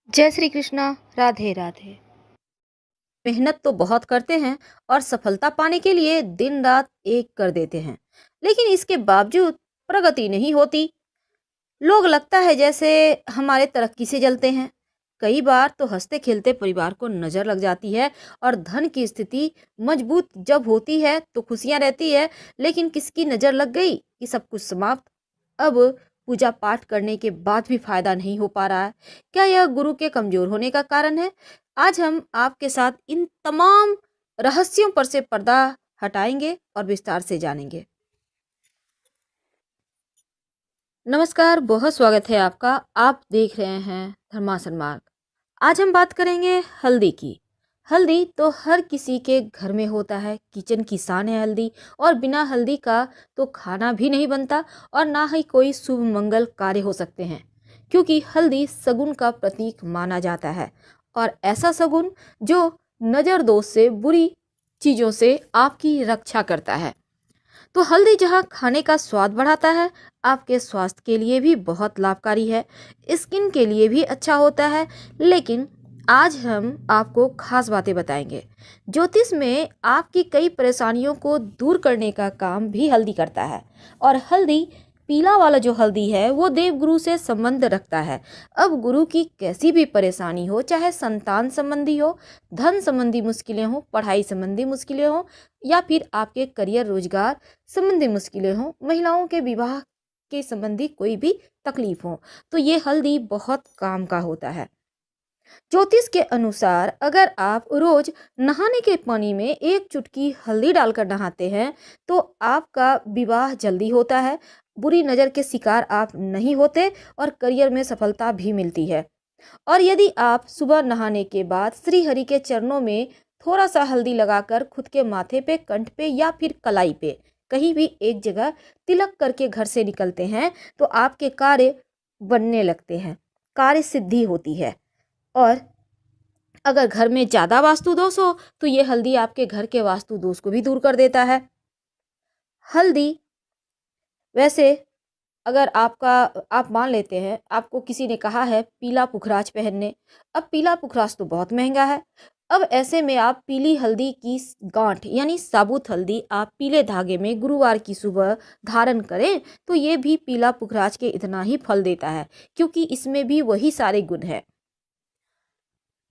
जय श्री कृष्णा। राधे राधे। मेहनत तो बहुत करते हैं और सफलता पाने के लिए दिन रात एक कर देते हैं, लेकिन इसके बावजूद प्रगति नहीं होती। लोग लगता है जैसे हमारे तरक्की से जलते हैं। कई बार तो हंसते खेलते परिवार को नजर लग जाती है और धन की स्थिति मजबूत जब होती है तो खुशियां रहती है, लेकिन किसकी नजर लग गई कि सब कुछ समाप्त। अब पूजा पाठ करने के बाद भी फायदा नहीं हो पा रहा है। क्या यह गुरु के कमजोर होने का कारण है? आज हम आपके साथ इन तमाम रहस्यों पर से पर्दा हटाएंगे और विस्तार से जानेंगे। नमस्कार, बहुत स्वागत है आपका। आप देख रहे हैं धर्मासन मार्ग। आज हम बात करेंगे हल्दी की। हल्दी तो हर किसी के घर में होता है, किचन की शान है हल्दी। और बिना हल्दी का तो खाना भी नहीं बनता और ना ही कोई शुभ मंगल कार्य हो सकते हैं, क्योंकि हल्दी सगुन का प्रतीक माना जाता है। और ऐसा सगुन जो नजर दोष से, बुरी चीजों से आपकी रक्षा करता है। तो हल्दी जहाँ खाने का स्वाद बढ़ाता है, आपके स्वास्थ्य के लिए भी बहुत लाभकारी है, स्किन के लिए भी अच्छा होता है। लेकिन आज हम आपको खास बातें बताएंगे। ज्योतिष में आपकी कई परेशानियों को दूर करने का काम भी हल्दी करता है। और हल्दी, पीला वाला जो हल्दी है, वो देव गुरु से संबंध रखता है। अब गुरु की कैसी भी परेशानी हो, चाहे संतान संबंधी हो, धन संबंधी मुश्किलें हो, पढ़ाई संबंधी मुश्किलें हो, या फिर आपके करियर रोजगार संबंधी मुश्किलें हों, महिलाओं के विवाह के संबंधी कोई भी तकलीफ हो, तो ये हल्दी बहुत काम का होता है। ज्योतिष के अनुसार अगर आप रोज नहाने के पानी में एक चुटकी हल्दी डालकर नहाते हैं तो आपका विवाह जल्दी होता है, बुरी नजर के शिकार आप नहीं होते और करियर में सफलता भी मिलती है। और यदि आप सुबह नहाने के बाद श्री हरि के चरणों में थोड़ा सा हल्दी लगाकर खुद के माथे पे, कंठ पे या फिर कलाई पे कहीं भी एक जगह तिलक करके घर से निकलते हैं तो आपके कार्य बनने लगते हैं, कार्य सिद्धि होती है। और अगर घर में ज्यादा वास्तु दोष हो तो ये हल्दी आपके घर के वास्तु दोष को भी दूर कर देता है। हल्दी, वैसे अगर आप मान लेते हैं आपको किसी ने कहा है पीला पुखराज पहनने। अब पीला पुखराज तो बहुत महंगा है। अब ऐसे में आप पीली हल्दी की गांठ यानी साबुत हल्दी आप पीले धागे में गुरुवार की सुबह धारण करें तो ये भी पीला पुखराज के इतना ही फल देता है, क्योंकि इसमें भी वही सारे गुण हैं।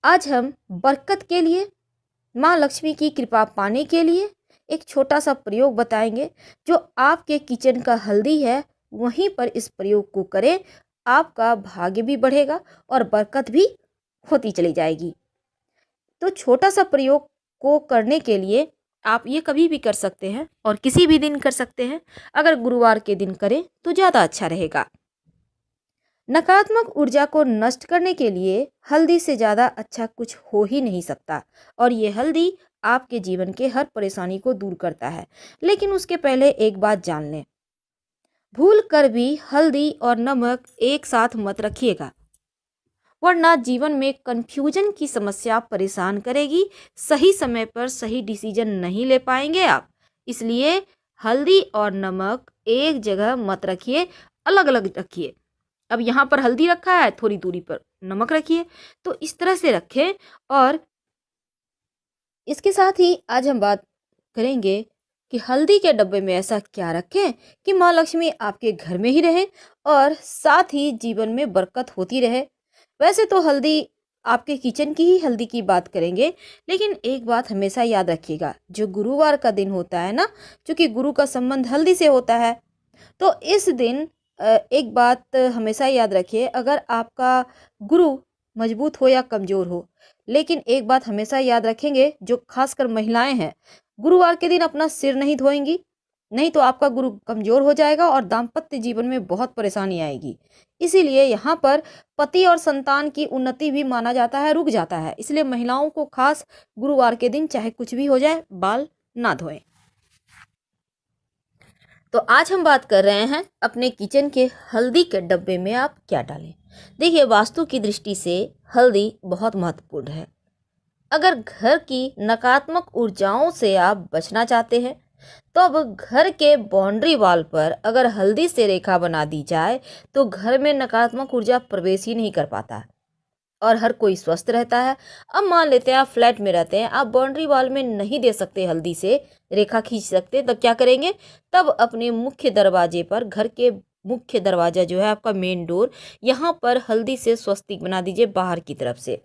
आज हम बरकत के लिए, माँ लक्ष्मी की कृपा पाने के लिए एक छोटा सा प्रयोग बताएंगे। जो आपके किचन का हल्दी है वहीं पर इस प्रयोग को करें, आपका भाग्य भी बढ़ेगा और बरकत भी होती चली जाएगी। तो छोटा सा प्रयोग को करने के लिए आप ये कभी भी कर सकते हैं और किसी भी दिन कर सकते हैं। अगर गुरुवार के दिन करें तो ज़्यादा अच्छा रहेगा। नकारात्मक ऊर्जा को नष्ट करने के लिए हल्दी से ज़्यादा अच्छा कुछ हो ही नहीं सकता। और ये हल्दी आपके जीवन के हर परेशानी को दूर करता है। लेकिन उसके पहले एक बात जान लें, भूल कर भी हल्दी और नमक एक साथ मत रखिएगा, वरना जीवन में कंफ्यूजन की समस्या परेशान करेगी। सही समय पर सही डिसीजन नहीं ले पाएंगे आप। इसलिए हल्दी और नमक एक जगह मत रखिए, अलग अलग रखिए। अब यहाँ पर हल्दी रखा है, थोड़ी दूरी पर नमक रखिए, तो इस तरह से रखें। और इसके साथ ही आज हम बात करेंगे कि हल्दी के डब्बे में ऐसा क्या रखें कि माँ लक्ष्मी आपके घर में ही रहे और साथ ही जीवन में बरकत होती रहे। वैसे तो हल्दी, आपके किचन की ही हल्दी की बात करेंगे, लेकिन एक बात हमेशा याद रखिएगा, जो गुरुवार का दिन होता है ना, क्योंकि गुरु का संबंध हल्दी से होता है, तो इस दिन एक बात हमेशा याद रखिए, अगर आपका गुरु मजबूत हो या कमजोर हो, लेकिन एक बात हमेशा याद रखेंगे, जो खासकर महिलाएं हैं, गुरुवार के दिन अपना सिर नहीं धोएंगी, नहीं तो आपका गुरु कमजोर हो जाएगा और दाम्पत्य जीवन में बहुत परेशानी आएगी। इसीलिए यहाँ पर पति और संतान की उन्नति भी माना जाता है, रुक जाता है। इसलिए महिलाओं को खास गुरुवार के दिन चाहे कुछ भी हो जाए, बाल ना धोएं। तो आज हम बात कर रहे हैं अपने किचन के हल्दी के डब्बे में आप क्या डालें। देखिए, वास्तु की दृष्टि से हल्दी बहुत महत्वपूर्ण है। अगर घर की नकारात्मक ऊर्जाओं से आप बचना चाहते हैं तो अब घर के बाउंड्री वॉल पर अगर हल्दी से रेखा बना दी जाए तो घर में नकारात्मक ऊर्जा प्रवेश ही नहीं कर पाता। और हर कोई स्वस्थ रहता है। अब मान लेते हैं आप फ्लैट में रहते हैं, आप बाउंड्री वॉल में नहीं दे सकते, हल्दी से रेखा खींच सकते, तब क्या करेंगे? तब अपने मुख्य दरवाजे पर, घर के मुख्य दरवाजा जो है आपका मेन डोर, यहाँ पर हल्दी से स्वस्तिक बना दीजिए बाहर की तरफ से।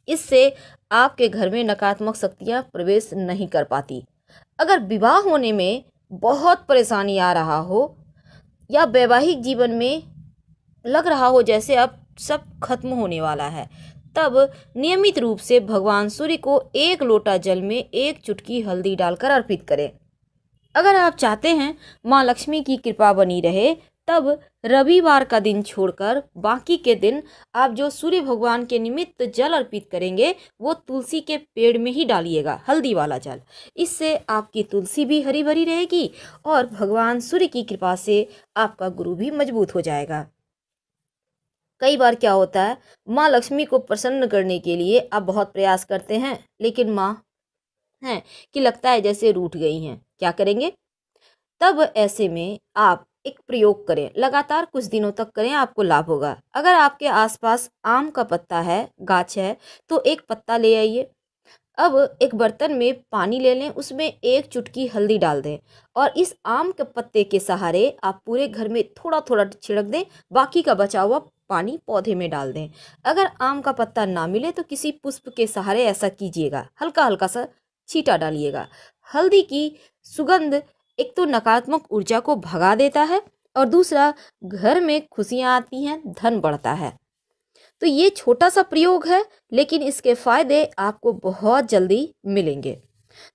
इससे आपके घर में नकारात्मक शक्तियाँ प्रवेश नहीं कर पाती। अगर विवाह होने में बहुत परेशानी आ रहा हो या वैवाहिक जीवन में लग रहा हो जैसे अब सब खत्म होने वाला है, तब नियमित रूप से भगवान सूर्य को 1 लोटा जल में 1 चुटकी हल्दी डालकर अर्पित करें। अगर आप चाहते हैं माँ लक्ष्मी की कृपा बनी रहे, तब रविवार का दिन छोड़कर बाकी के दिन आप जो सूर्य भगवान के निमित्त जल अर्पित करेंगे वो तुलसी के पेड़ में ही डालिएगा, हल्दी वाला जल। इससे आपकी तुलसी भी हरी भरी रहेगी और भगवान सूर्य की कृपा से आपका गुरु भी मजबूत हो जाएगा। कई बार क्या होता है, माँ लक्ष्मी को प्रसन्न करने के लिए आप बहुत प्रयास करते हैं, लेकिन माँ है कि लगता है जैसे रूठ गई हैं। क्या करेंगे? तब ऐसे में आप एक प्रयोग करें, लगातार कुछ दिनों तक करें, आपको लाभ होगा। अगर आपके आसपास आम का पत्ता है, गाछ है, तो एक पत्ता ले आइए। अब एक बर्तन में पानी ले लें, उसमें 1 चुटकी हल्दी डाल दें और इस आम के पत्ते के सहारे आप पूरे घर में थोड़ा थोड़ा छिड़क दें, बाकी का बचा हुआ पानी पौधे में डाल दें। अगर आम का पत्ता ना मिले तो किसी पुष्प के सहारे ऐसा कीजिएगा, हल्का हल्का सा छींटा डालिएगा। हल्दी की सुगंध एक तो नकारात्मक ऊर्जा को भगा देता है और दूसरा घर में खुशियां आती हैं, धन बढ़ता है। तो ये छोटा सा प्रयोग है, लेकिन इसके फायदे आपको बहुत जल्दी मिलेंगे।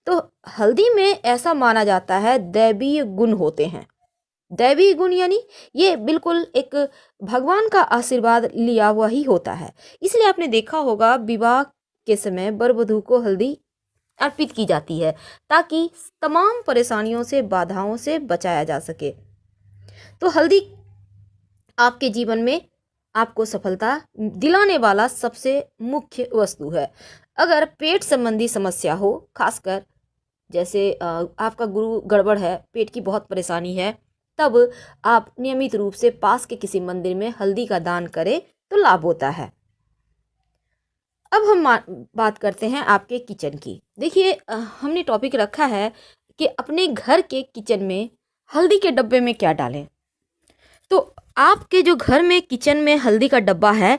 तो हल्दी में ऐसा माना जाता है दैवीय गुण होते हैं। दैवीय गुण यानी ये बिल्कुल एक भगवान का आशीर्वाद लिया हुआ ही होता है। इसलिए आपने देखा होगा विवाह के समय वर वधू को हल्दी अर्पित की जाती है ताकि तमाम परेशानियों से, बाधाओं से बचाया जा सके। तो हल्दी आपके जीवन में आपको सफलता दिलाने वाला सबसे मुख्य वस्तु है। अगर पेट संबंधी समस्या हो, खासकर जैसे आपका गुरु गड़बड़ है, पेट की बहुत परेशानी है, तब आप नियमित रूप से पास के किसी मंदिर में हल्दी का दान करें तो लाभ होता है। अब हम बात करते हैं आपके किचन की। देखिए, हमने टॉपिक रखा है कि अपने घर के किचन में हल्दी के डब्बे में क्या डालें। तो आपके जो घर में किचन में हल्दी का डब्बा है,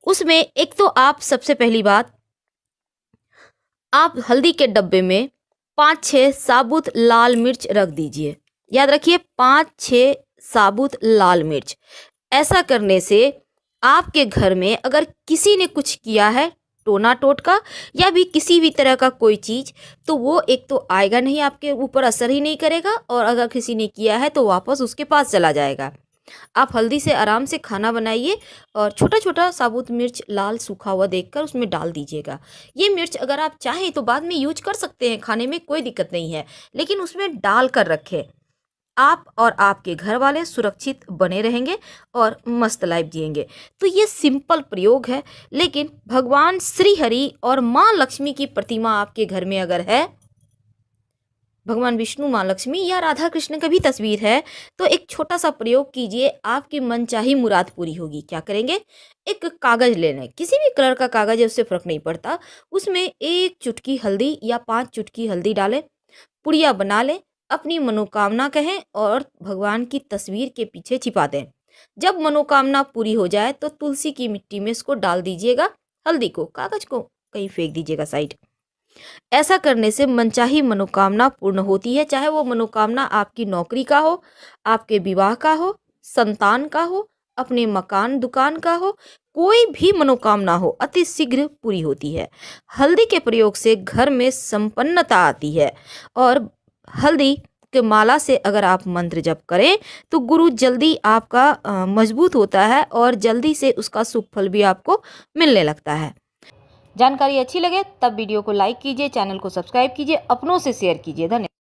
उसमें एक तो आप सबसे पहली बात, आप हल्दी के डब्बे में 5-6 साबुत लाल मिर्च रख दीजिए। याद रखिए, 5-6 साबुत लाल मिर्च। ऐसा करने से आपके घर में अगर किसी ने कुछ किया है, टोना टोटका या भी किसी भी तरह का कोई चीज़, तो वो एक तो आएगा नहीं, आपके ऊपर असर ही नहीं करेगा, और अगर किसी ने किया है तो वापस उसके पास चला जाएगा। आप हल्दी से आराम से खाना बनाइए और छोटा छोटा साबुत मिर्च लाल सूखा हुआ देखकर उसमें डाल दीजिएगा। ये मिर्च अगर आप चाहें तो बाद में यूज कर सकते हैं, खाने में कोई दिक्कत नहीं है, लेकिन उसमें डाल कर रखें। आप और आपके घर वाले सुरक्षित बने रहेंगे और मस्त लाइफ जिएंगे। तो ये सिंपल प्रयोग है, लेकिन भगवान श्री हरि और माँ लक्ष्मी की प्रतिमा आपके घर में अगर है, भगवान विष्णु, माँ लक्ष्मी या राधा कृष्ण का भी तस्वीर है, तो एक छोटा सा प्रयोग कीजिए, आपकी मनचाही मुराद पूरी होगी। क्या करेंगे? एक कागज ले लें, किसी भी कलर का कागज है, उससे फर्क नहीं पड़ता, उसमें 1 चुटकी हल्दी या 5 चुटकी हल्दी डालें, पुड़िया बना लें, अपनी मनोकामना कहें और भगवान की तस्वीर के पीछे छिपा दें। जब मनोकामना पूरी हो जाए तो तुलसी की मिट्टी में इसको डाल दीजिएगा, हल्दी को, कागज को कहीं फेंक दीजिएगा साइड। ऐसा करने से मनचाही मनोकामना पूर्ण होती है, चाहे वो मनोकामना आपकी नौकरी का हो, आपके विवाह का हो, संतान का हो, अपने मकान दुकान का हो, कोई भी मनोकामना हो, अति शीघ्र पूरी होती है। हल्दी के प्रयोग से घर में संपन्नता आती है और हल्दी के माला से अगर आप मंत्र जप करें तो गुरु जल्दी आपका मजबूत होता है और जल्दी से उसका शुभ फल भी आपको मिलने लगता है। जानकारी अच्छी लगे तब वीडियो को लाइक कीजिए, चैनल को सब्सक्राइब कीजिए, अपनों से शेयर कीजिए। धन्यवाद।